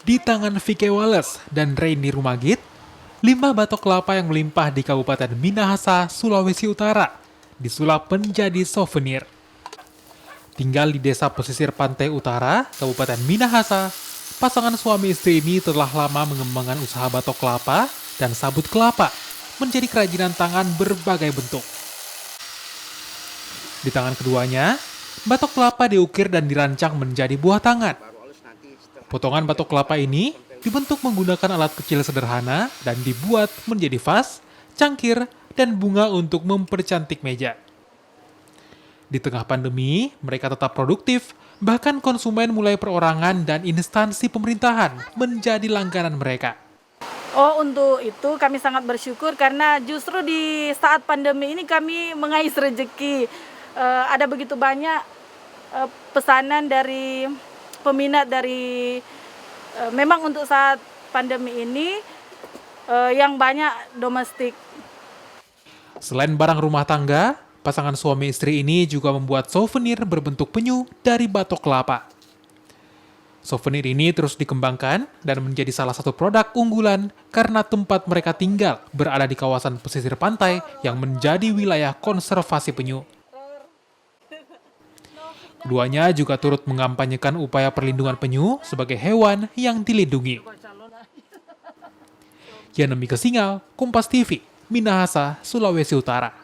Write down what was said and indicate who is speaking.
Speaker 1: Di tangan Vicky Wallace dan Rainy Rumagit, limbah batok kelapa yang melimpah di Kabupaten Minahasa, Sulawesi Utara, disulap menjadi souvenir. Tinggal di desa pesisir pantai utara, Kabupaten Minahasa, pasangan suami istri ini telah lama mengembangkan usaha batok kelapa dan sabut kelapa menjadi kerajinan tangan berbagai bentuk. Di tangan keduanya, batok kelapa diukir dan dirancang menjadi buah tangan. Potongan batok kelapa ini dibentuk menggunakan alat kecil sederhana dan dibuat menjadi vas, cangkir, dan bunga untuk mempercantik meja. Di tengah pandemi, mereka tetap produktif, bahkan konsumen mulai perorangan dan instansi pemerintahan menjadi langganan mereka.
Speaker 2: Oh, untuk itu kami sangat bersyukur karena justru di saat pandemi ini kami mengais rezeki. Ada begitu banyak pesanan dari peminat dari memang untuk saat pandemi ini yang banyak domestik.
Speaker 1: Selain barang rumah tangga, pasangan suami istri ini juga membuat souvenir berbentuk penyu dari batok kelapa. Souvenir ini terus dikembangkan dan menjadi salah satu produk unggulan karena tempat mereka tinggal berada di kawasan pesisir pantai yang menjadi wilayah konservasi penyu. Keduanya juga turut mengampanyekan upaya perlindungan penyu sebagai hewan yang dilindungi. Yanemika Singal, Kompas TV, Minahasa, Sulawesi Utara.